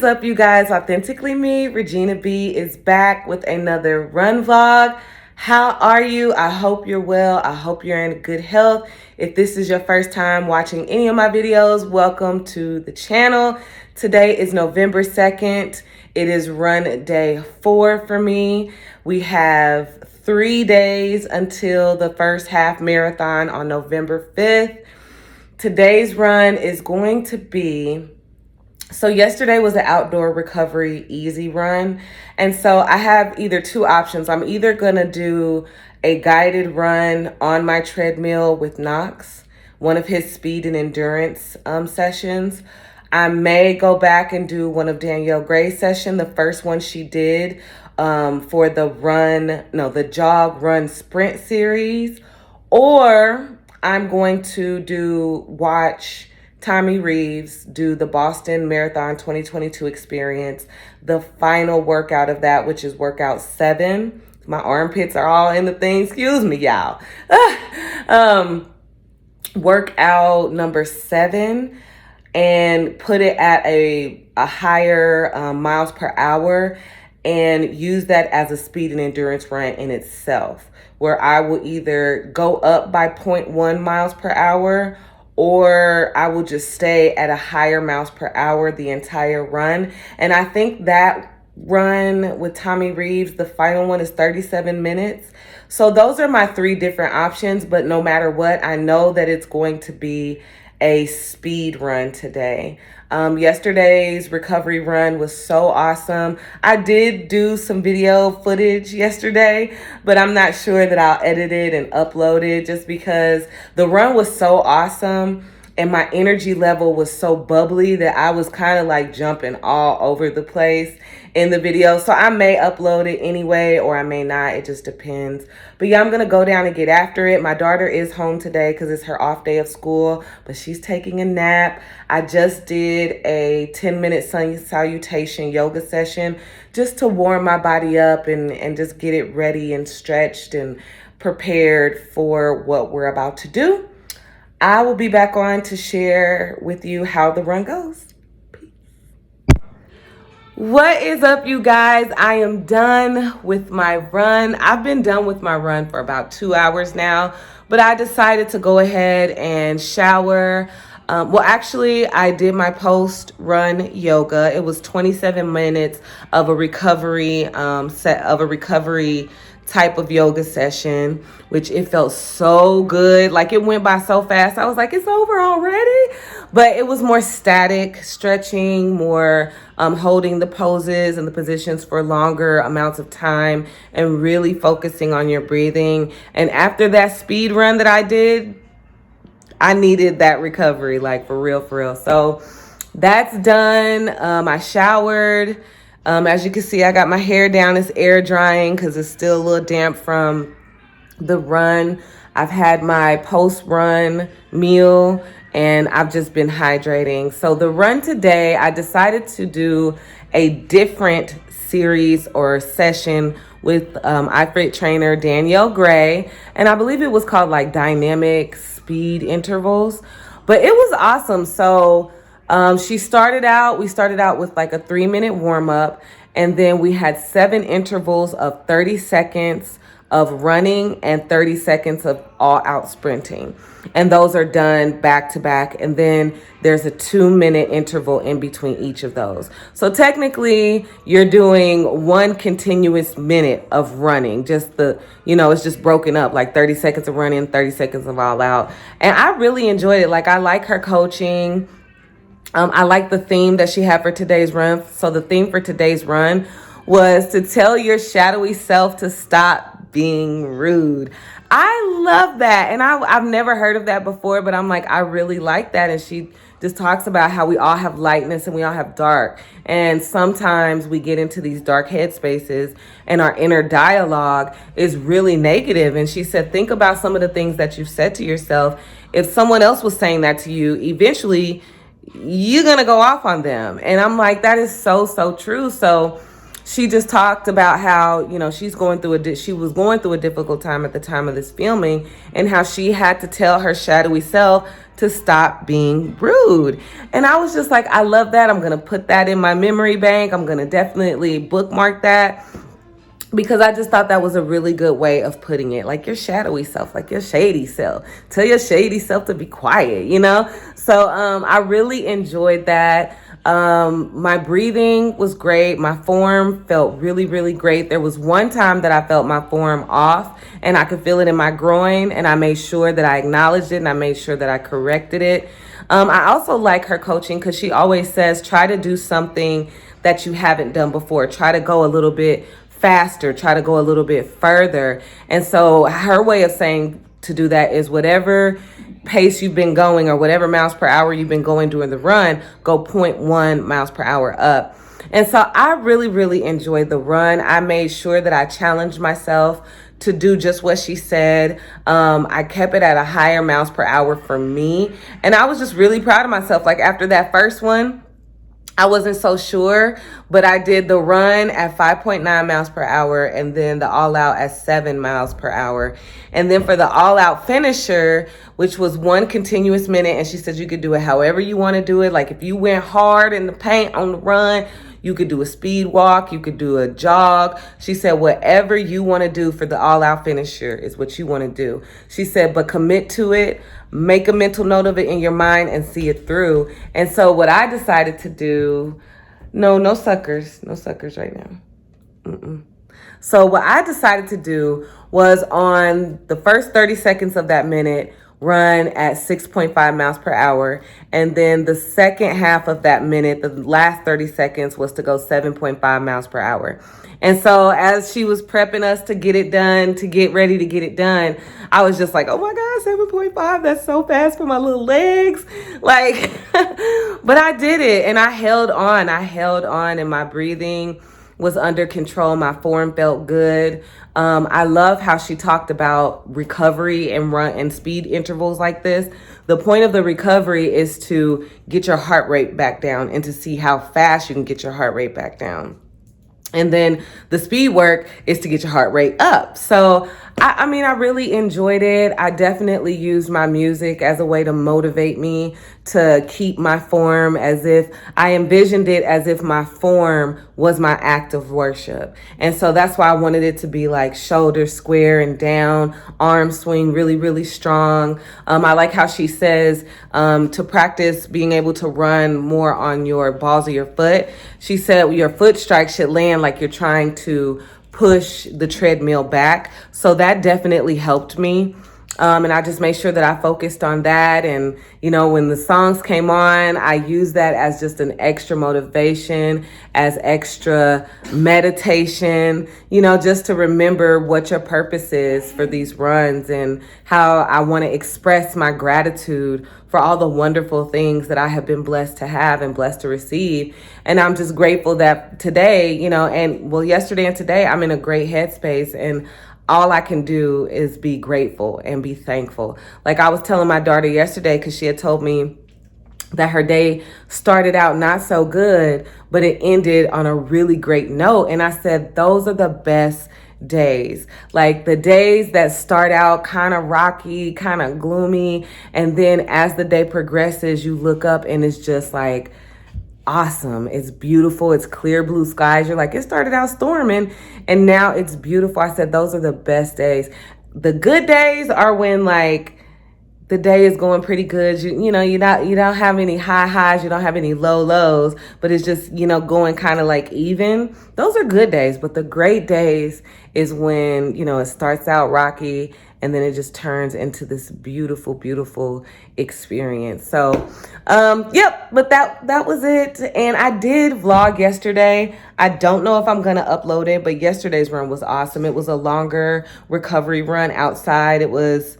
up, you guys? Authentically Me, Regina B is back with another run vlog. How are you? I hope you're well. I hope you're in good health. If this is your first time watching any of my videos, welcome to the channel. Today is November 2nd. It is run day 4 for me. We have 3 days until the first half marathon on November 5th. Today's run is going to be, so yesterday was an outdoor recovery easy run. And so I have either two options. I'm either gonna do a guided run on my treadmill with Knox, one of his speed and endurance sessions. I may go back and do one of Danielle Gray's session, the first one she did for the jog run sprint series, or I'm going to watch Tommy Reeves do the Boston Marathon 2022 experience, the final workout of that, which is workout 7. My armpits are all in the thing. Excuse me, y'all. Workout number 7, and put it at a higher miles per hour, and use that as a speed and endurance run in itself, where I will either go up by 0.1 miles per hour, or I will just stay at a higher miles per hour the entire run. And I think that run with Tommy Reeves, the final one, is 37 minutes. So those are my 3 different options, but no matter what, I know that it's going to be a speed run today. Yesterday's recovery run was so awesome. I did do some video footage yesterday, but I'm not sure that I'll edit it and upload it, just because the run was so awesome and my energy level was so bubbly that I was kind of like jumping all over the place in the video. So I may upload it anyway, or I may not. It just depends. But yeah, I'm going to go down and get after it. My daughter is home today because it's her off day of school, but she's taking a nap. I just did a 10-minute sun salutation yoga session just to warm my body up and just get it ready and stretched and prepared for what we're about to do. I will be back on to share with you how the run goes. Peace. What is up, you guys? I am done with my run. I've been done with my run for about 2 hours now, but I decided to go ahead and shower. Actually, I did my post-run yoga. It was 27 minutes of a recovery type of yoga session, which it felt so good. Like, it went by so fast. I was like, it's over already. But it was more static stretching, more holding the poses and the positions for longer amounts of time, and really focusing on your breathing. And after that speed run that I did, I needed that recovery, like for real, for real. So that's done. I showered. As you can see, I got my hair down. It's air drying because it's still a little damp from the run. I've had my post-run meal, and I've just been hydrating. So the run today, I decided to do a different series or session with iFit trainer Danielle Gray, and I believe it was called like dynamic speed intervals, but it was awesome. So we started out with like a 3-minute warm up, and then we had 7 intervals of 30 seconds of running and 30 seconds of all out sprinting. And those are done back to back. And then there's a 2-minute interval in between each of those. So technically you're doing 1 continuous minute of running, it's just broken up, like 30 seconds of running, 30 seconds of all out. And I really enjoyed it. Like, I like her coaching. I like the theme that she had for today's run. So the theme for today's run was to tell your shadowy self to stop being rude. I love that. And I've never heard of that before, but I'm like, I really like that. And she just talks about how we all have lightness and we all have dark. And sometimes we get into these dark headspaces and our inner dialogue is really negative. And she said, think about some of the things that you've said to yourself. If someone else was saying that to you, eventually you're going to go off on them. And I'm like, that is so, so true. So she just talked about how, she was going through a difficult time at the time of this filming, and how she had to tell her shadowy self to stop being rude. And I was just like, I love that. I'm going to put that in my memory bank. I'm going to definitely bookmark that, because I just thought that was a really good way of putting it. Like your shadowy self, like your shady self. Tell your shady self to be quiet, you know? So I really enjoyed that. My breathing was great. My form felt really, really great. There was one time that I felt my form off and I could feel it in my groin, and I made sure that I acknowledged it and I made sure that I corrected it. I also like her coaching because she always says, try to do something that you haven't done before. Try to go a little bit faster, try to go a little bit further. And so her way of saying to do that is whatever pace you've been going or whatever miles per hour you've been going during the run, go 0.1 miles per hour up. And so I really, really enjoyed the run. I made sure that I challenged myself to do just what she said. I kept it at a higher miles per hour for me. And I was just really proud of myself. Like after that first one, I wasn't so sure, but I did the run at 5.9 miles per hour and then the all out at 7 miles per hour. And then for the all out finisher, which was 1 continuous minute, and she said you could do it however you want to do it. Like if you went hard in the paint on the run, you could do a speed walk, you could do a jog. She said whatever you want to do for the all out finisher is what you want to do. She said, but commit to it, make a mental note of it in your mind and see it through. And so what I decided to do, no suckers right now. So what I decided to do was on the first 30 seconds of that minute, run at 6.5 miles per hour. And then the second half of that minute, the last 30 seconds, was to go 7.5 miles per hour. And so as she was prepping us to get it done, to get ready to get it done, I was just like, oh my God, 7.5, that's so fast for my little legs. Like, but I did it and I held on and my breathing was under control. My form felt good. I love how she talked about recovery and run and speed intervals like this. The point of the recovery is to get your heart rate back down and to see how fast you can get your heart rate back down. And then the speed work is to get your heart rate up. So, I mean, I really enjoyed it. I definitely used my music as a way to motivate me to keep my form, as if I envisioned it as if my form was my act of worship. And so that's why I wanted it to be like shoulders square and down, arm swing really, really strong. I like how she says to practice being able to run more on your balls of your foot. She said your foot strike should land like you're trying to push the treadmill back. So that definitely helped me. And I just made sure that I focused on that. And, you know, when the songs came on, I used that as just an extra motivation, as extra meditation, you know, just to remember what your purpose is for these runs and how I want to express my gratitude for all the wonderful things that I have been blessed to have and blessed to receive. And I'm just grateful that today, you know, and well, yesterday and today, I'm in a great headspace, and all I can do is be grateful and be thankful. Like I was telling my daughter yesterday, because she had told me that her day started out not so good, but it ended on a really great note. And I said, those are the best days. Like the days that start out kind of rocky, kind of gloomy. And then as the day progresses, you look up and it's just like, awesome. It's beautiful. It's clear blue skies. You're like, it started out storming and now it's beautiful. I said, those are the best days. The good days are when like the day is going pretty good. You know, you don't have any high highs. You don't have any low lows, but it's just, you know, going kind of like even. Those are good days. But the great days is when, you know, it starts out rocky and then it just turns into this beautiful, beautiful experience. So, yep, but that was it. And I did vlog yesterday. I don't know if I'm going to upload it, but yesterday's run was awesome. It was a longer recovery run outside. It was,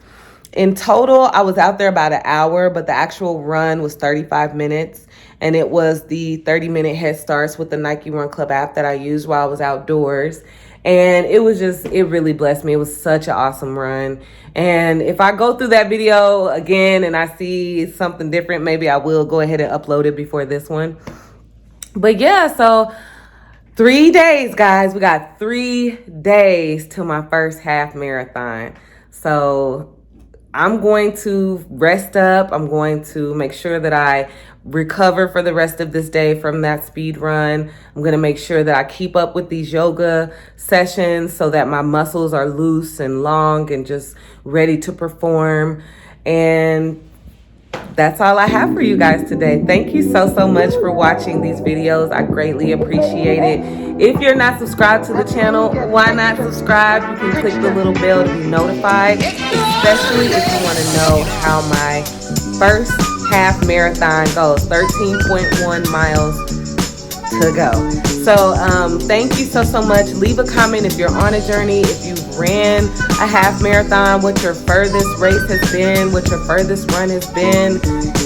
in total, I was out there about an hour, but the actual run was 35 minutes. And it was the 30-minute head starts with the Nike Run Club app that I used while I was outdoors. And it was just, it really blessed me. It was such an awesome run. And if I go through that video again and I see something different, maybe I will go ahead and upload it before this one. But yeah, so 3 days, guys. We got 3 days till my first half marathon. So I'm going to rest up. I'm going to make sure that I recover for the rest of this day from that speed run. I'm going to make sure that I keep up with these yoga sessions so that my muscles are loose and long and just ready to perform. And that's all I have for you guys today. Thank you so much for watching these videos. I greatly appreciate it. If you're not subscribed to the channel, why not subscribe? You can click the little bell to be notified, especially if you want to know how my first half marathon goes. 13.1 miles to go. So thank you so much. Leave a comment if you're on a journey, if you ran a half marathon, what your furthest race has been, what your furthest run has been.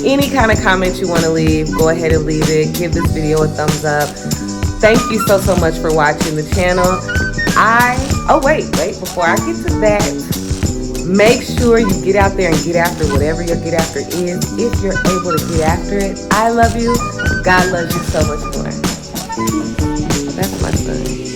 Any kind of comment you want to leave, go ahead and leave it. Give this video a thumbs up. Thank you so much for watching the channel. Wait, before I get to that, make sure you get out there and get after whatever your get after is, if you're able to get after it. I love you. God loves you so much more. That's my son.